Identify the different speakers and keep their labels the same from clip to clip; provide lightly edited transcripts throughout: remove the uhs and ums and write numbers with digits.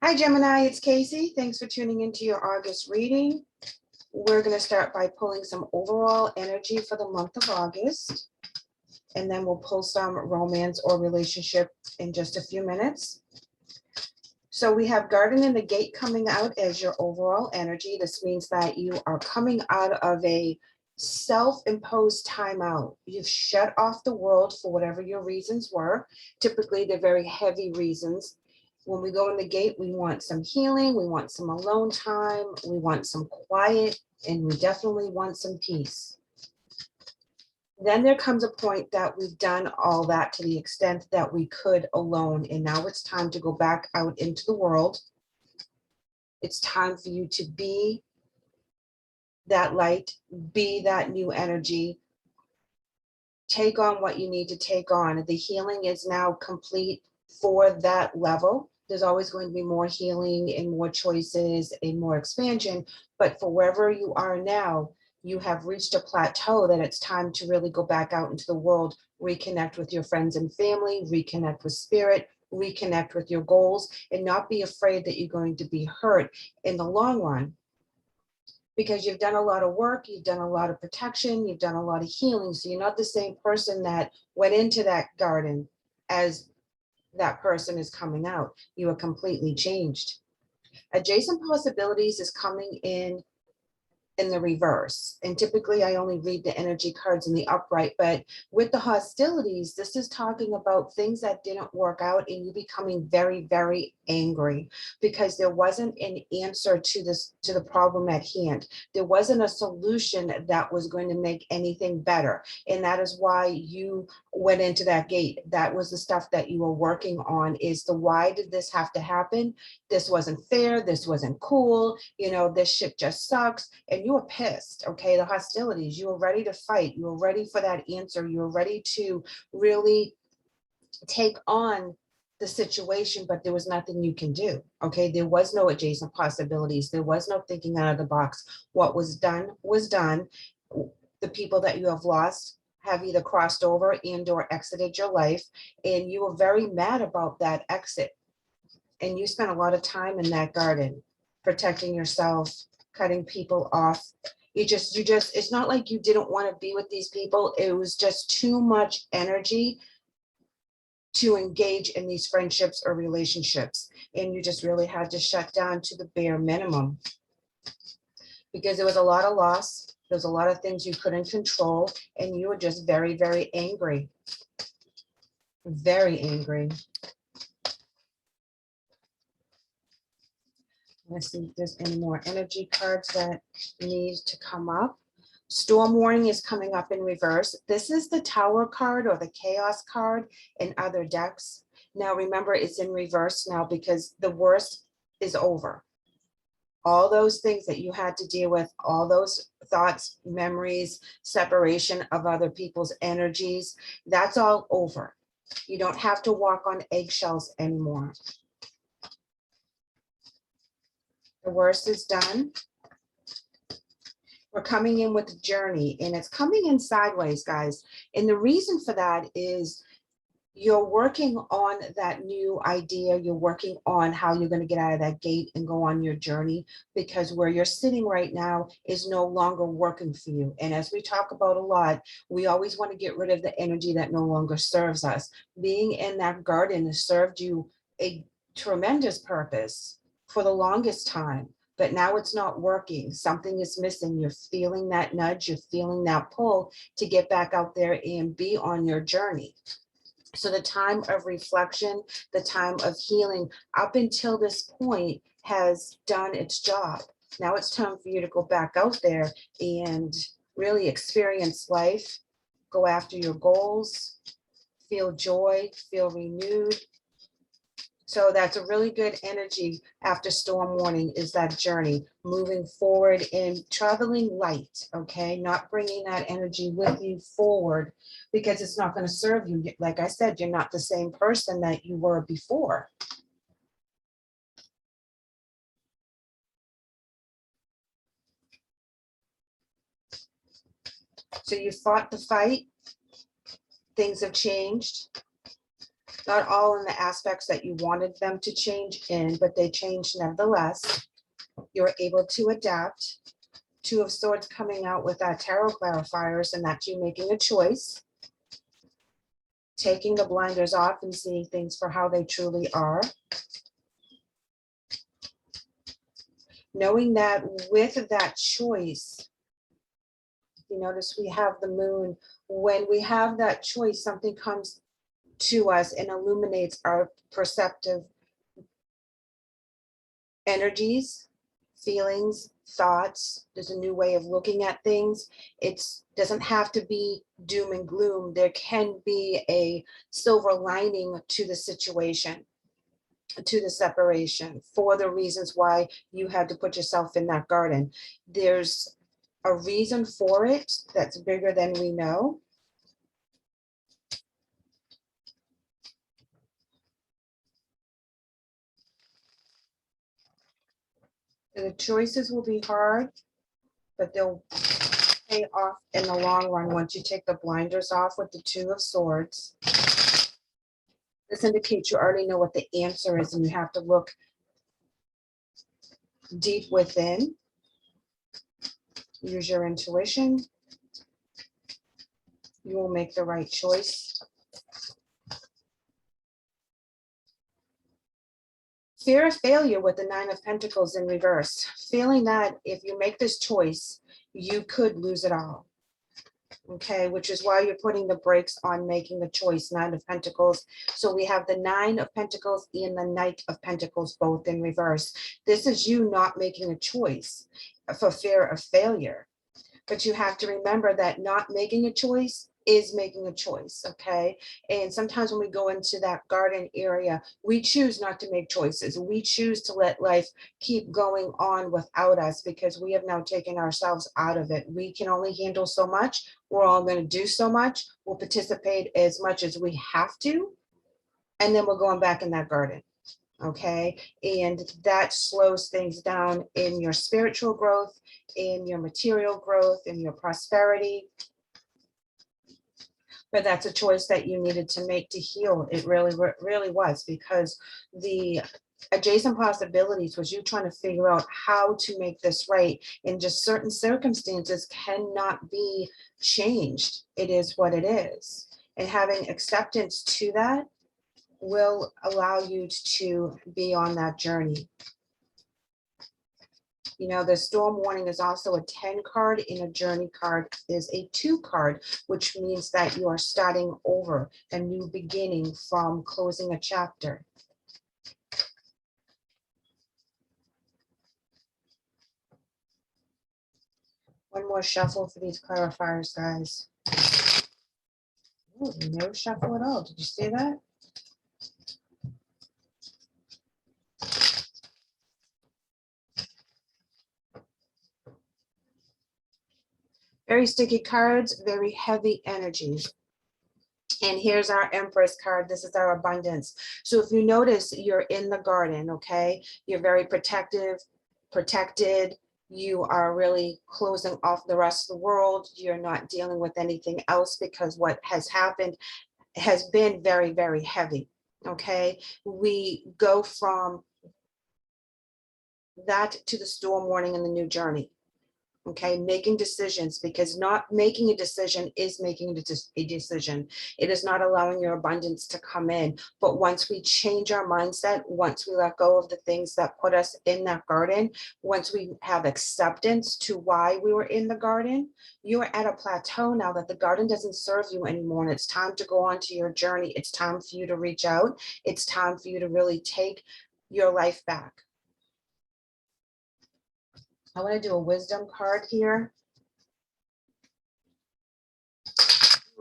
Speaker 1: Hi Gemini, it's Kaycee. Thanks for tuning into your August reading. We're going to start by pulling some overall energy for the month of August, and then we'll pull some romance or relationship in just a few minutes. So we have Garden in the Gate coming out as your overall energy. This means that you are coming out of a self-imposed timeout. You've shut off the world for whatever your reasons were. Typically, they're very heavy reasons. When we go in the gate, we want some healing, we want some alone time, we want some quiet, and we definitely want some peace. Then there comes a point that we've done all that to the extent that we could alone, and now it's time to go back out into the world. It's time for you to be that light, be that new energy, take on what you need to take on. The healing is now complete for that level. There's always going to be more healing and more choices and more expansion, but for wherever you are now, you have reached a plateau that it's time to really go back out into the world, reconnect with your friends and family, reconnect with spirit, reconnect with your goals, and not be afraid that you're going to be hurt in the long run, because you've done a lot of work, you've done a lot of protection, you've done a lot of healing. So you're not the same person that went into that garden as that person is coming out. You are completely changed. Adjacent possibilities is coming in the reverse. And typically I only read the energy cards in the upright, but with the hostilities, this is talking about things that didn't work out and you becoming very, very angry because there wasn't an answer to the problem at hand. There wasn't a solution that was going to make anything better. And that is why you went into that gate. That was the stuff that you were working on, is the why did this have to happen? This wasn't fair. This wasn't cool. This shit just sucks. And you were pissed, okay? The hostilities, you were ready to fight. You were ready for that answer. You were ready to really take on the situation, but there was nothing you can do, okay? There was no adjacent possibilities. There was no thinking out of the box. What was done was done. The people that you have lost have either crossed over and or exited your life, and you were very mad about that exit. And you spent a lot of time in that garden, protecting yourself, cutting people off. It's not like you didn't want to be with these people. It was just too much energy to engage in these friendships or relationships. And you just really had to shut down to the bare minimum because there was a lot of loss. There's a lot of things you couldn't control, and you were just very, very angry. Very angry. Let's see if there's any more energy cards that need to come up. Storm warning is coming up in reverse. This is the Tower card or the Chaos card in other decks. Now remember, it's in reverse now because the worst is over. All those things that you had to deal with, all those thoughts, memories, separation of other people's energies, that's all over. You don't have to walk on eggshells anymore. The worst is done. We're coming in with a journey, and it's coming in sideways, guys. And the reason for that is you're working on that new idea. You're working on how you're going to get out of that gate and go on your journey, because where you're sitting right now is no longer working for you. And as we talk about a lot, we always want to get rid of the energy that no longer serves us. Being in that garden has served you a tremendous purpose for the longest time, but now it's not working. Something is missing. You're feeling that nudge, you're feeling that pull to get back out there and be on your journey. So the time of reflection, the time of healing up until this point has done its job. Now it's time for you to go back out there and really experience life, go after your goals, feel joy, feel renewed. So that's a really good energy after storm warning, is that journey, moving forward and traveling light, okay? Not bringing that energy with you forward because it's not going to serve you. Like I said, you're not the same person that you were before. So you fought the fight. Things have changed. Not all in the aspects that you wanted them to change in, but they changed nevertheless. You're able to adapt. Two of Swords coming out with that tarot clarifiers, and that's you making a choice, taking the blinders off and seeing things for how they truly are. Knowing that with that choice, you notice we have the moon. When we have that choice, something comes to us and illuminates our perceptive energies, feelings, thoughts. There's a new way of looking at things. It doesn't have to be doom and gloom. There can be a silver lining to the situation, to the separation, for the reasons why you had to put yourself in that garden. There's a reason for it that's bigger than we know. The choices will be hard, but they'll pay off in the long run once you take the blinders off with the Two of Swords. This indicates you already know what the answer is, and you have to look deep within. Use your intuition. You will make the right choice. Fear of failure with the Nine of Pentacles in reverse. Feeling that if you make this choice, you could lose it all. Okay, which is why you're putting the brakes on making the choice. Nine of Pentacles. So we have the Nine of Pentacles and the Knight of Pentacles both in reverse. This is you not making a choice for fear of failure. But you have to remember that not making a choice is making a choice, okay? And sometimes when we go into that garden area, we choose not to make choices. We choose to let life keep going on without us because we have now taken ourselves out of it. We can only handle so much. We're all going to do so much. We'll participate as much as we have to, and then we're going back in that garden. Okay, and that slows things down in your spiritual growth, in your material growth, in your prosperity. But that's a choice that you needed to make to heal. It really was, because the adjacent possibilities was you trying to figure out how to make this right, and just certain circumstances cannot be changed. It is what it is, and having acceptance to that will allow you to be on that journey. You know, the storm warning is also a 10 card, and a journey card is a 2 card, which means that you are starting over, a new beginning from closing a chapter. One more shuffle for these clarifiers, guys. Ooh, no shuffle at all. Did you see that? Very sticky cards, very heavy energy. And here's our Empress card. This is our abundance. So if you notice, you're in the garden, okay? You're very protected. You are really closing off the rest of the world. You're not dealing with anything else because what has happened has been very, very heavy, okay? We go from that to the storm warning and the new journey. Okay, making decisions, because not making a decision is making a decision. It is not allowing your abundance to come in. But once we change our mindset, once we let go of the things that put us in that garden, once we have acceptance to why we were in the garden, you are at a plateau now that the garden doesn't serve you anymore. And it's time to go on to your journey. It's time for you to reach out. It's time for you to really take your life back. I want to do a wisdom card here.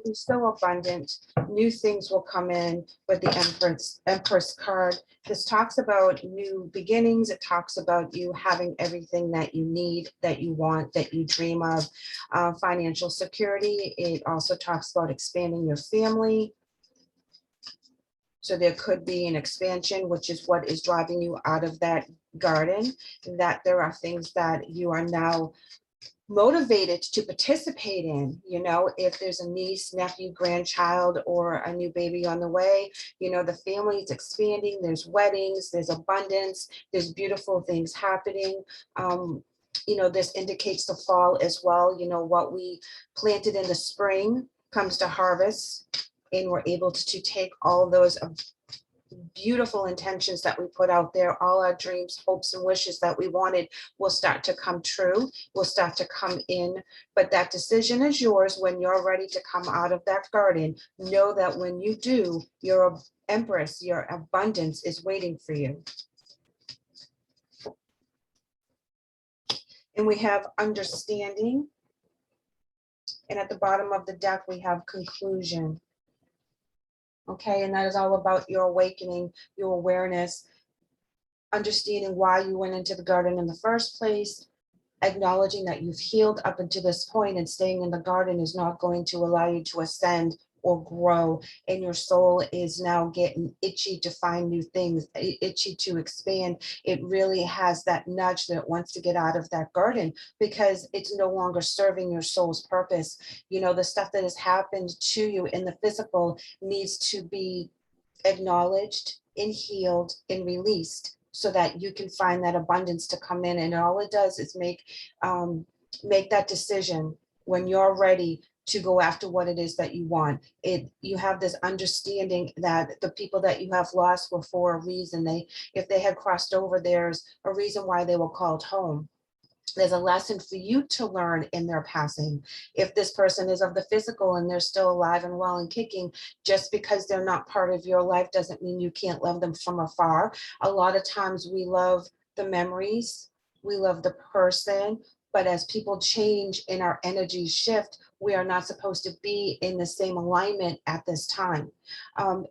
Speaker 1: Be so abundant. New things will come in with the Empress card. This talks about new beginnings. It talks about you having everything that you need, that you want, that you dream of. Financial security. It also talks about expanding your family. So there could be an expansion, which is what is driving you out of that garden, that there are things that you are now motivated to participate in. You know, if there's a niece, nephew, grandchild, or a new baby on the way, you know, the family is expanding, there's weddings, there's abundance, there's beautiful things happening. You know, this indicates the fall as well. You know, what we planted in the spring comes to harvest, and we're able to take all those beautiful intentions that we put out there, all our dreams, hopes, and wishes that we wanted will start to come true, will start to come in. But that decision is yours when you're ready to come out of that garden. Know that when you do, your empress, your abundance is waiting for you. And we have understanding. And at the bottom of the deck, we have conclusion. Okay, and that is all about your awakening, your awareness, understanding why you went into the garden in the first place, acknowledging that you've healed up until this point, and staying in the garden is not going to allow you to ascend or grow, and your soul is now getting itchy to find new things, itchy to expand. It really has that nudge that it wants to get out of that garden because it's no longer serving your soul's purpose. You know, the stuff that has happened to you in the physical needs to be acknowledged and healed and released so that you can find that abundance to come in. And all it does is make that decision when you're ready to go after what it is that you want. You have this understanding that the people that you have lost were for a reason. If they had crossed over, there's a reason why they were called home. There's a lesson for you to learn in their passing. If this person is of the physical and they're still alive and well and kicking, just because they're not part of your life doesn't mean you can't love them from afar. A lot of times we love the memories, we love the person, but as people change and our energies shift, we are not supposed to be in the same alignment at this time.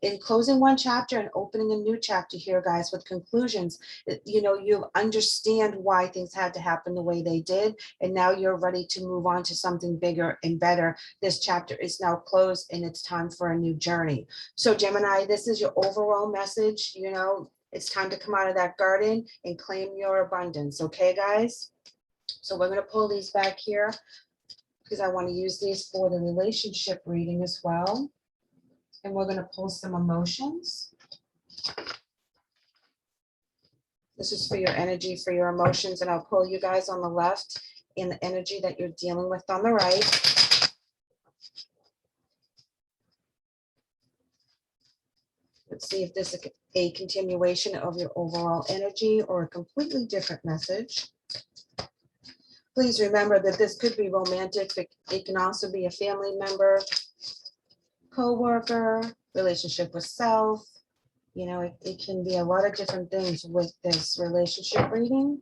Speaker 1: In closing one chapter and opening a new chapter here, guys, with conclusions, you know, you understand why things had to happen the way they did, and now you're ready to move on to something bigger and better. This chapter is now closed and it's time for a new journey. So Gemini, this is your overall message. You know, it's time to come out of that garden and claim your abundance. Okay, guys? So we're going to pull these back here because I want to use these for the relationship reading as well. And we're going to pull some emotions. This is for your energy, for your emotions, and I'll pull you guys on the left in the energy that you're dealing with on the right. Let's see if this is a continuation of your overall energy or a completely different message. Please remember that this could be romantic, but it can also be a family member, co-worker, relationship with self. You know, it can be a lot of different things with this relationship reading.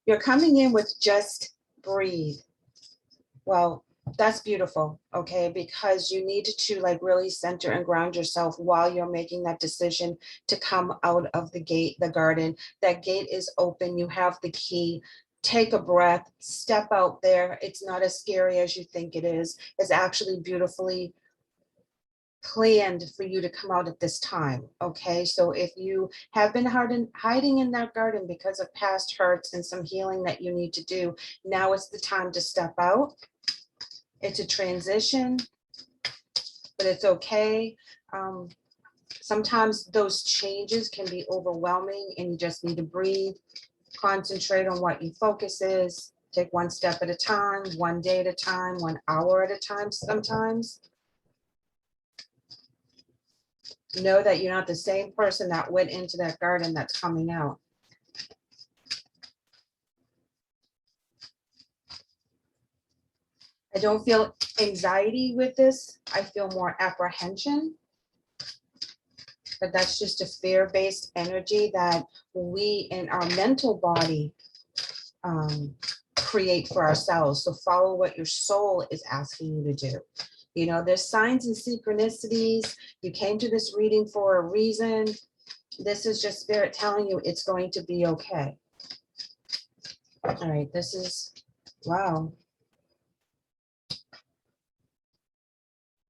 Speaker 1: You're coming in with just breathe. Well, that's beautiful, okay? Because you need to like really center and ground yourself while you're making that decision to come out of the gate, the garden. That gate is open, you have the key. Take a breath, step out there. It's not as scary as you think it is. It's actually beautifully planned for you to come out at this time. Okay, so if you have been hiding in that garden because of past hurts and some healing that you need to do, now is the time to step out. It's a transition, but it's okay. Sometimes those changes can be overwhelming and you just need to breathe, concentrate on what your focus is, take one step at a time, one day at a time, 1 hour at a time sometimes. Know that you're not the same person that went into that garden that's coming out. I don't feel anxiety with this. I feel more apprehension. But that's just a fear-based energy that we in our mental body create for ourselves. So follow what your soul is asking you to do. You know, there's signs and synchronicities. You came to this reading for a reason. This is just spirit telling you it's going to be okay. All right, this is, wow.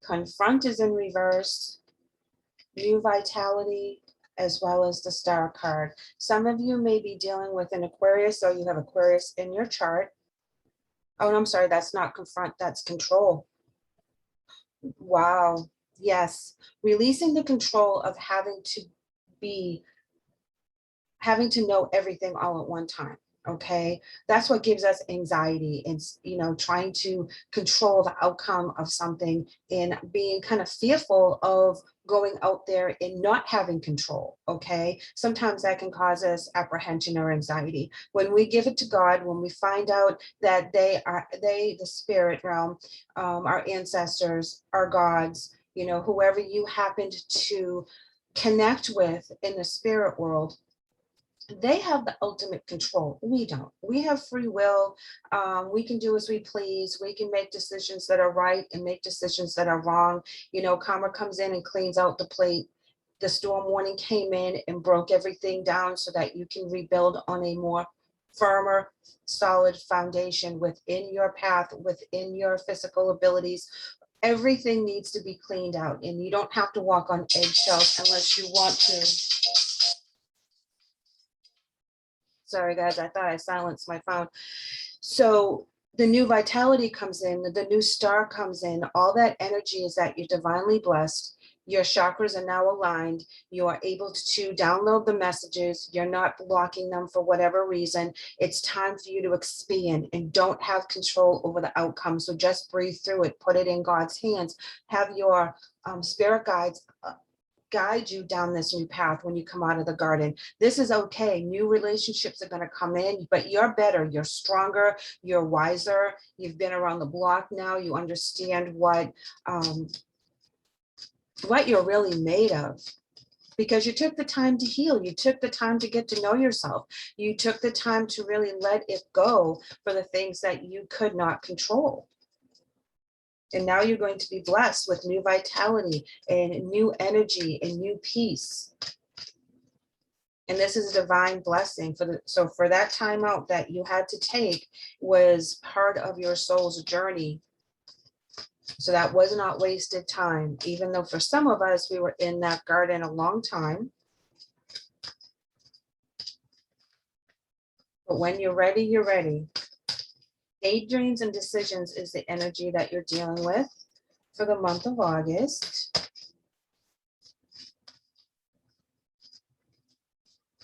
Speaker 1: Confront is in reverse. New vitality, as well as the star card. Some of you may be dealing with an Aquarius, so you have Aquarius in your chart. Oh, I'm sorry, that's not confront, that's control. Wow. Yes. Releasing the control of be having to know everything all at one time. Okay, that's what gives us anxiety. It's, trying to control the outcome of something and being kind of fearful of going out there and not having control. Okay, sometimes that can cause us apprehension or anxiety. When we give it to God, when we find out that the spirit realm, our ancestors, our gods, whoever you happened to connect with in the spirit world, they have the ultimate control. We don't. We have free will. We can do as we please. We can make decisions that are right and make decisions that are wrong. Karma comes in and cleans out the plate. The storm warning came in and broke everything down so that you can rebuild on a more firmer, solid foundation within your path, within your physical abilities. Everything needs to be cleaned out, and you don't have to walk on eggshells unless you want to. Sorry, guys, I thought I silenced my phone. So the new vitality comes in, the new star comes in, all that energy is that you're divinely blessed. Your chakras are now aligned. You are able to download the messages. You're not blocking them for whatever reason. It's time for you to expand and don't have control over the outcome. So just breathe through it, put it in God's hands, have your spirit guides guide you down this new path when you come out of the garden. This is okay. New relationships are going to come in, but you're better, you're stronger, you're wiser. You've been around the block now. You understand what you're really made of, because you took the time to heal. You took the time to get to know yourself. You took the time to really let it go for the things that you could not control. And now you're going to be blessed with new vitality and new energy and new peace. And this is a divine blessing so for that time out that you had to take was part of your soul's journey. So that was not wasted time, even though for some of us, we were in that garden a long time. But when you're ready, you're ready. Daydreams and decisions is the energy that you're dealing with for the month of August.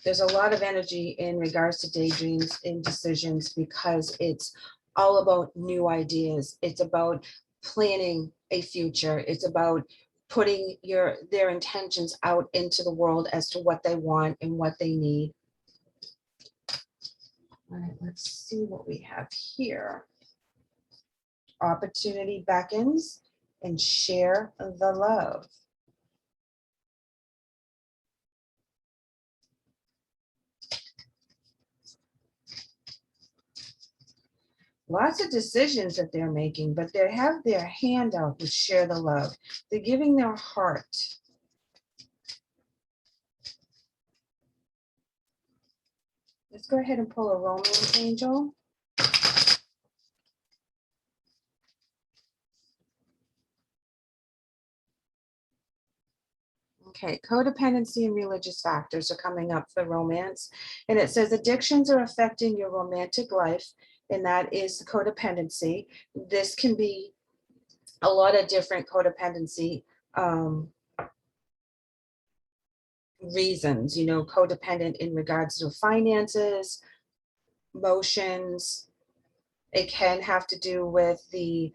Speaker 1: There's a lot of energy in regards to daydreams and decisions because it's all about new ideas. It's about planning a future. It's about putting their intentions out into the world as to what they want and what they need. All right, let's see what we have here. Opportunity beckons, and share the love. Lots of decisions that they're making, but they have their hand out to share the love. They're giving their heart. Let's go ahead and pull a romance angel. Okay, codependency and religious factors are coming up for romance. And it says addictions are affecting your romantic life, and that is codependency. This can be a lot of different codependency reasons, codependent in regards to finances, emotions. It can have to do with the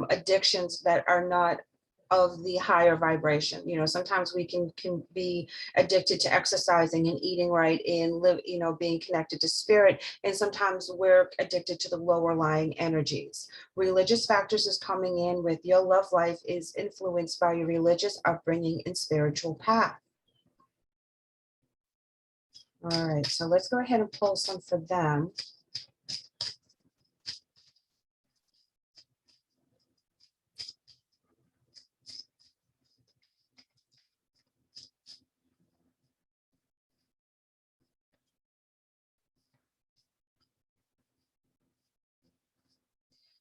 Speaker 1: addictions that are not of the higher vibration. Sometimes we can be addicted to exercising and eating right and live, being connected to spirit. And sometimes we're addicted to the lower lying energies. Religious factors is coming in with your love life is influenced by your religious upbringing and spiritual path. All right, so let's go ahead and pull some for them.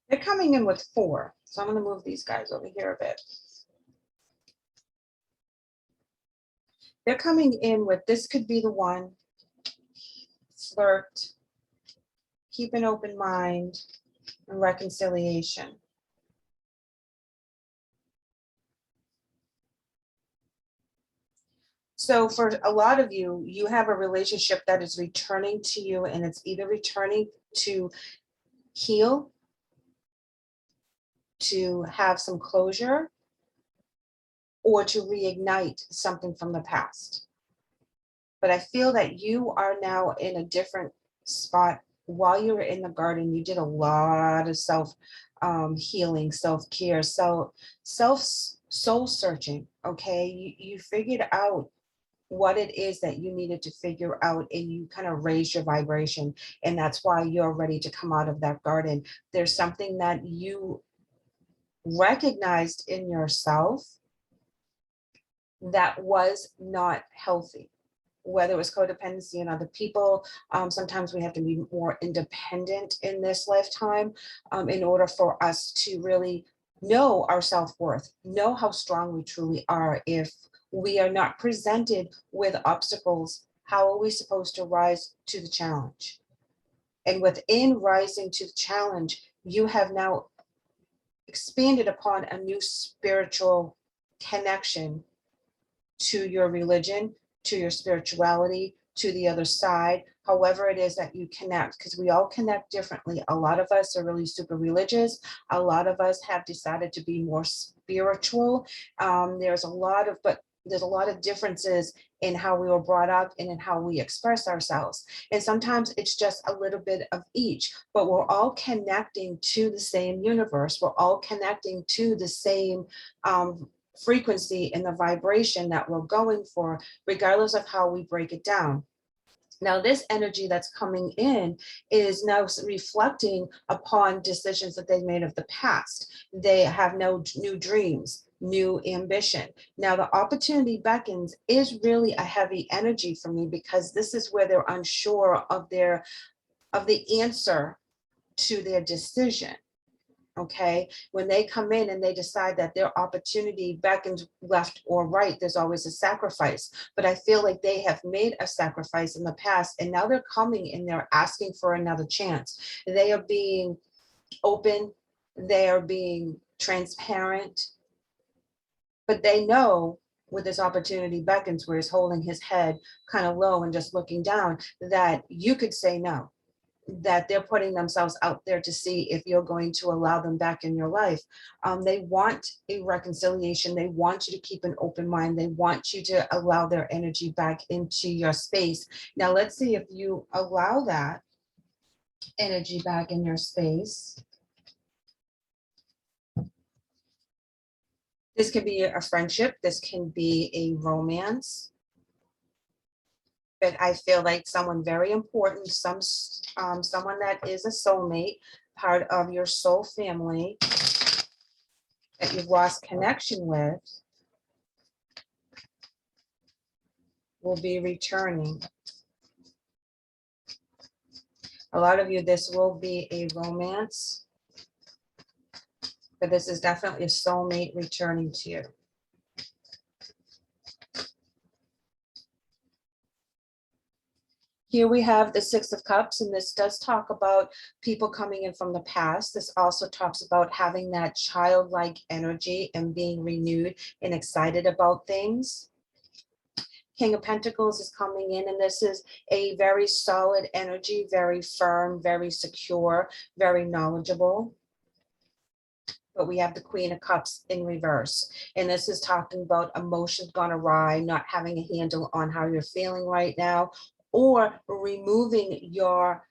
Speaker 1: They're coming in with 4. So I'm going to move these guys over here a bit. They're coming in with, this could be the one, flirt, keep an open mind, and reconciliation. So for a lot of you, you have a relationship that is returning to you, and it's either returning to heal, to have some closure, or to reignite something from the past. But I feel that you are now in a different spot. While you were in the garden, you did a lot of self healing, self-care, self soul searching. Okay. You figured out what it is that you needed to figure out, and you kind of raise your vibration, and that's why you're ready to come out of that garden. There's something that you recognized in yourself that was not healthy, whether it was codependency in other people. Sometimes we have to be more independent in this lifetime, in order for us to really know our self-worth, know how strong we truly are. If we are not presented with obstacles, how are we supposed to rise to the challenge? And within rising to the challenge, you have now expanded upon a new spiritual connection to your religion, to your spirituality, to the other side, however it is that you connect, because we all connect differently. A lot of us are really super religious. A lot of us have decided to be more spiritual. There's a lot of differences in how we were brought up and in how we express ourselves. And sometimes it's just a little bit of each, but we're all connecting to the same universe. We're all connecting to the same frequency and the vibration that we're going for, regardless of how we break it down. Now, this energy that's coming in is now reflecting upon decisions that they made of the past. They have no new dreams, new ambition. Now, the opportunity beckons is really a heavy energy for me, because this is where they're unsure of the answer to their decision. Okay, when they come in and they decide that their opportunity beckons left or right, there's always a sacrifice. But I feel like they have made a sacrifice in the past, and now they're coming and they're asking for another chance. They are being open, they are being transparent, but they know with this opportunity beckons, where he's holding his head kind of low and just looking down, that you could say no, that they're putting themselves out there to see if you're going to allow them back in your life. They want a reconciliation. They want you to keep an open mind. They want you to allow their energy back into your space. Now, let's see if you allow that energy back in your space. This could be a friendship. This can be a romance. But I feel like someone very important, someone that is a soulmate, part of your soul family that you've lost connection with, will be returning. A lot of you, this will be a romance, but this is definitely a soulmate returning to you. Here we have the Six of Cups, and this does talk about people coming in from the past. This also talks about having that childlike energy and being renewed and excited about things. King of Pentacles is coming in, and this is a very solid energy, very firm, very secure, very knowledgeable. But we have the Queen of Cups in reverse. And this is talking about emotions gone awry, not having a handle on how you're feeling right now, or removing your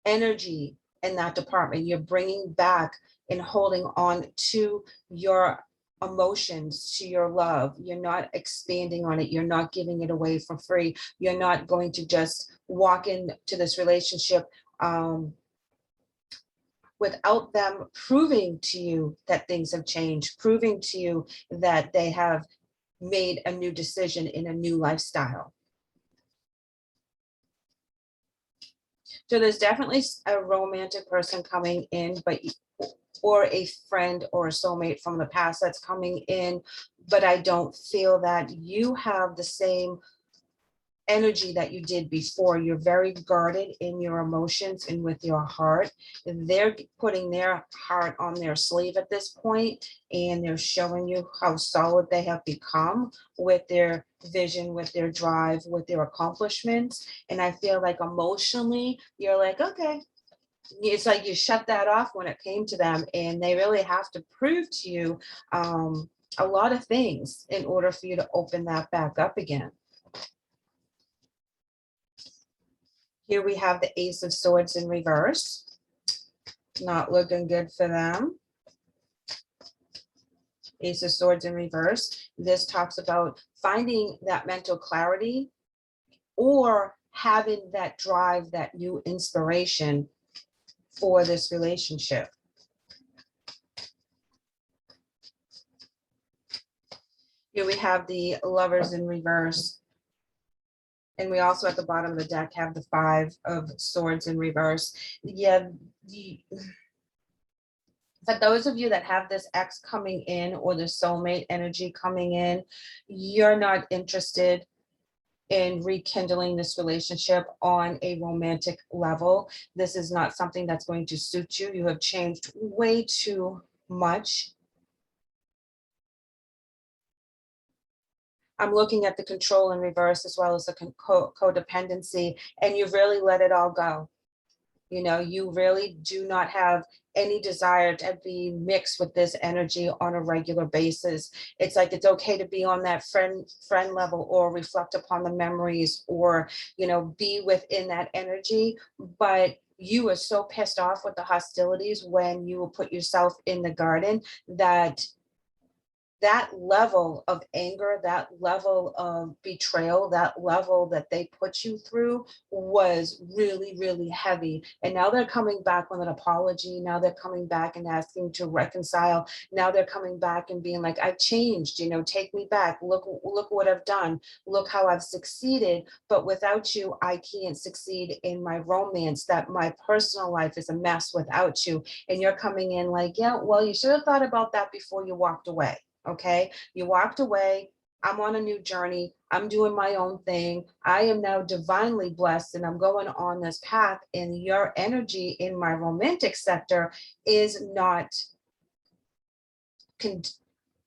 Speaker 1: energy in that department. You're bringing back and holding on to your emotions, to your love. You're not expanding on it. You're not giving it away for free. You're not going to just walk into this relationship without them proving to you that things have changed, proving to you that they have made a new decision in a new lifestyle. So there's definitely a romantic person coming in, or a friend or a soulmate from the past that's coming in, but I don't feel that you have the same energy that you did before. You're very guarded in your emotions and with your heart. They're putting their heart on their sleeve at this point, and they're showing you how solid they have become with their vision, with their drive, with their accomplishments. And I feel like emotionally, you're like, okay, it's like you shut that off when it came to them, and they really have to prove to you a lot of things in order for you to open that back up again. Here we have the Ace of Swords in reverse. Not looking good for them. Ace of Swords in reverse. This talks about finding that mental clarity or having that drive, that new inspiration for this relationship. Here we have the Lovers in reverse. And we also at the bottom of the deck have the Five of Swords in reverse. Yeah, for those of you that have this ex coming in or the soulmate energy coming in, you're not interested in rekindling this relationship on a romantic level. This is not something that's going to suit you. You have changed way too much. I'm looking at the control in reverse as well as the codependency, and you've really let it all go. You know, you really do not have any desire to be mixed with this energy on a regular basis. It's like it's okay to be on that friend level or reflect upon the memories or, you know, be within that energy. But you were so pissed off with the hostilities when you put yourself in the garden that that level of anger, that level of betrayal, that level that they put you through was really, really heavy. And now they're coming back with an apology. Now they're coming back and asking to reconcile. Now they're coming back and being like, I've changed, you know, take me back. Look what I've done. Look how I've succeeded. But without you, I can't succeed in my romance. That my personal life is a mess without you. And you're coming in like, yeah, well, you should have thought about that before you walked away. Okay, you walked away. I'm on a new journey. I'm doing my own thing. I am now divinely blessed and I'm going on this path. And your energy in my romantic sector is not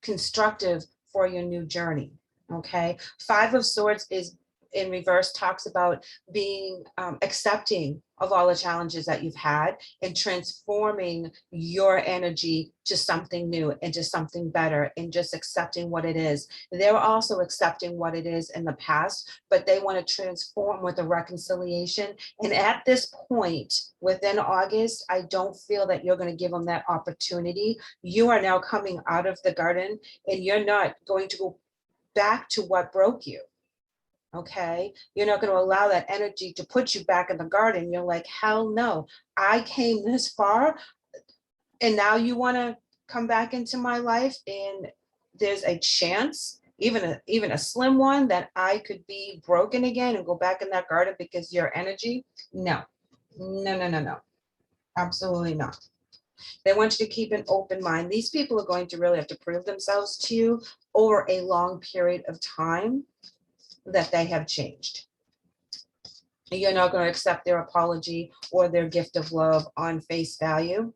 Speaker 1: constructive for your new journey. Okay, Five of Swords is in reverse, talks about being accepting of all the challenges that you've had and transforming your energy to something new, into something better, and just accepting what it is. They're also accepting what it is in the past, but they want to transform with a reconciliation. And at this point, within August, I don't feel that you're going to give them that opportunity. You are now coming out of the garden and you're not going to go back to what broke you. Okay, you're not going to allow that energy to put you back in the garden. You're like, hell no, I came this far and now you want to come back into my life, and there's a chance, even a slim one, that I could be broken again and go back in that garden because your energy. No, no, no, no, no, absolutely not. They want you to keep an open mind. These people are going to really have to prove themselves to you over a long period of time that they have changed. You're not going to accept their apology or their gift of love on face value.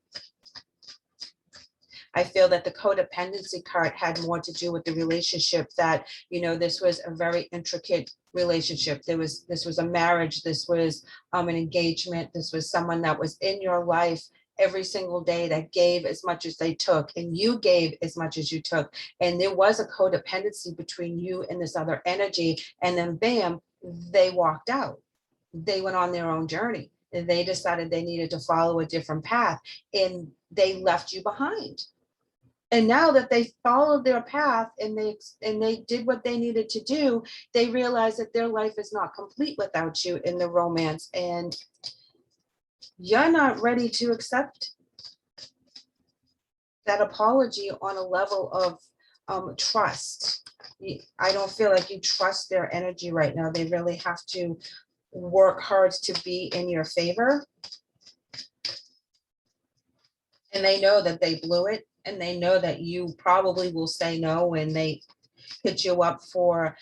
Speaker 1: I feel that the codependency card had more to do with the relationship, that, you know, this was a very intricate relationship. This was a marriage. This was an engagement. This was someone that was in your life every single day, that gave as much as they took, and you gave as much as you took. And there was a codependency between you and this other energy. And then bam, they walked out. They went on their own journey. And they decided they needed to follow a different path, and they left you behind. And now that they followed their path and they did what they needed to do, they realize that their life is not complete without you in the romance, and you're not ready to accept that apology on a level of trust. I don't feel like you trust their energy right now. They really have to work hard to be in your favor. And they know that they blew it, and they know that you probably will say no when they hit you up for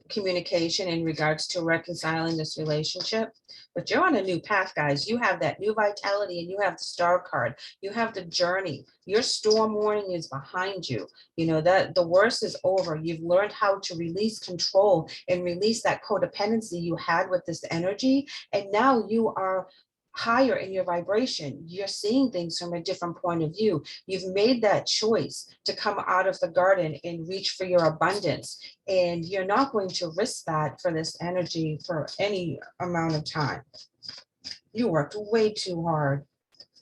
Speaker 1: communication in regards to reconciling this relationship. But you're on a new path, guys. You have that new vitality and you have the star card. You have the journey. Your storm warning is behind you. You know that the worst is over. You've learned how to release control and release that codependency you had with this energy. And now you are higher in your vibration. You're seeing things from a different point of view. You've made that choice to come out of the garden and reach for your abundance. And you're not going to risk that for this energy for any amount of time. You worked way too hard.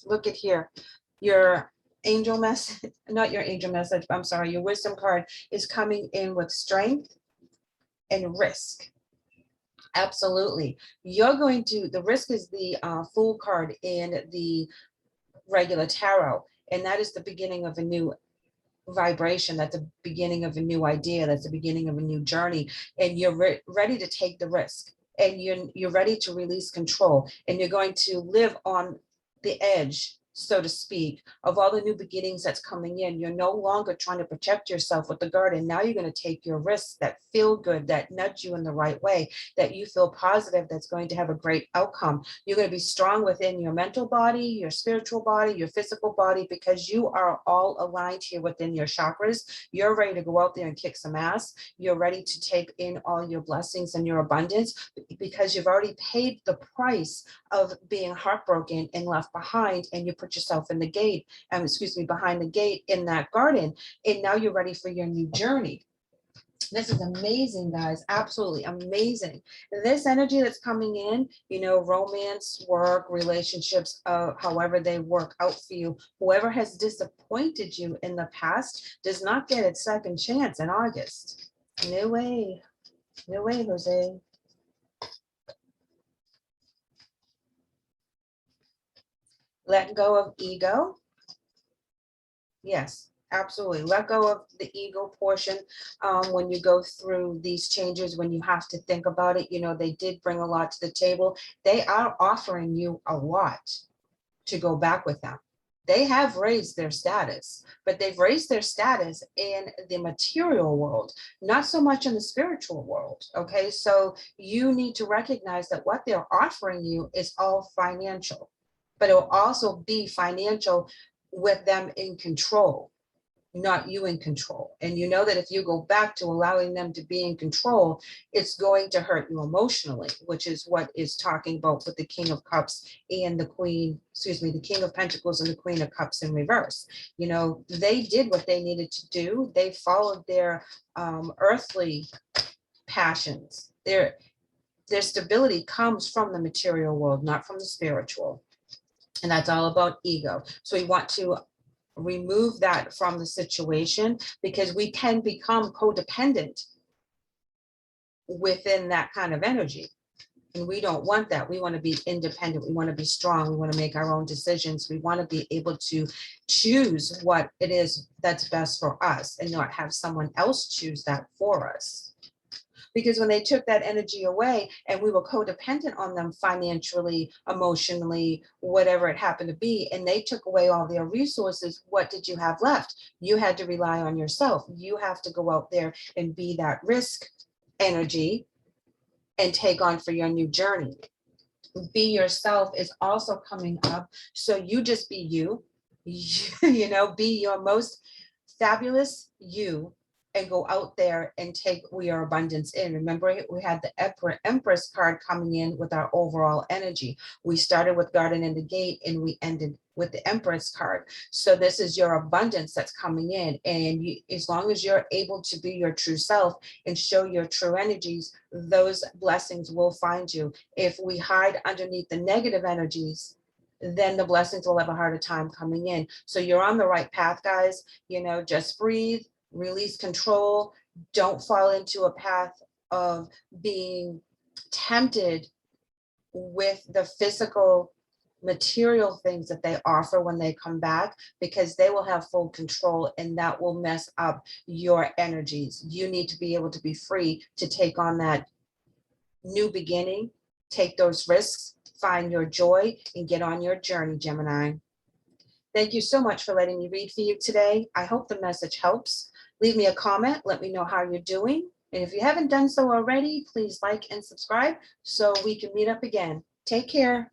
Speaker 1: Look at here. Your angel message, not your angel message, I'm sorry, your wisdom card is coming in with strength and risk. Absolutely. You're going to, the risk is the Fool card in the regular tarot. And that is the beginning of a new vibration. That's the beginning of a new idea. That's the beginning of a new journey. And you're ready to take the risk. And you're ready to release control. And you're going to live on the edge, so to speak, of all the new beginnings that's coming in. You're no longer trying to protect yourself with the garden. Now you're going to take your risks that feel good, that nudge you in the right way, that you feel positive, that's going to have a great outcome. You're going to be strong within your mental body, your spiritual body, your physical body, because you are all aligned here within your chakras. You're ready to go out there and kick some ass. You're ready to take in all your blessings and your abundance because you've already paid the price of being heartbroken and left behind, and you put yourself in the gate, behind the gate in that garden, and now you're ready for your new journey. This is amazing, guys. Absolutely amazing. This energy that's coming in, you know, romance, work, relationships, however they work out for you, whoever has disappointed you in the past does not get its second chance in August. No way. No way, Jose. Let go of ego. Yes, absolutely. Let go of the ego portion when you go through these changes, when you have to think about it. You know, they did bring a lot to the table. They are offering you a lot to go back with them. They have raised their status, but they've raised their status in the material world, not so much in the spiritual world. Okay, so you need to recognize that what they're offering you is all financial, but it'll also be financial with them in control, not you in control. And you know that if you go back to allowing them to be in control, it's going to hurt you emotionally, which is what is talking about with the King of Cups and the the King of Pentacles and the Queen of Cups in reverse. You know, they did what they needed to do. They followed their earthly passions. Their stability comes from the material world, not from the spiritual. And that's all about ego. So we want to remove that from the situation, because we can become codependent within that kind of energy. And we don't want that. We want to be independent. We want to be strong. We want to make our own decisions. We want to be able to choose what it is that's best for us and not have someone else choose that for us. Because when they took that energy away and we were codependent on them financially, emotionally, whatever it happened to be, and they took away all their resources, what did you have left? You had to rely on yourself. You have to go out there and be that risk energy and take on for your new journey. Be yourself is also coming up. So you just be you, you know, be your most fabulous you, and go out there and take your abundance in. Remember, we had the Empress card coming in with our overall energy. We started with Garden in the Gate and we ended with the Empress card. So this is your abundance that's coming in. And you, as long as you're able to be your true self and show your true energies, those blessings will find you. If we hide underneath the negative energies, then the blessings will have a harder time coming in. So you're on the right path, guys. You know, just breathe, release control. Don't fall into a path of being tempted with the physical material things that they offer when they come back, because they will have full control and that will mess up your energies. You need to be able to be free to take on that new beginning, take those risks, find your joy, and get on your journey, Gemini. Thank you so much for letting me read for you today. I hope the message helps. Leave me a comment. Let me know how you're doing. And if you haven't done so already, please like and subscribe so we can meet up again. Take care.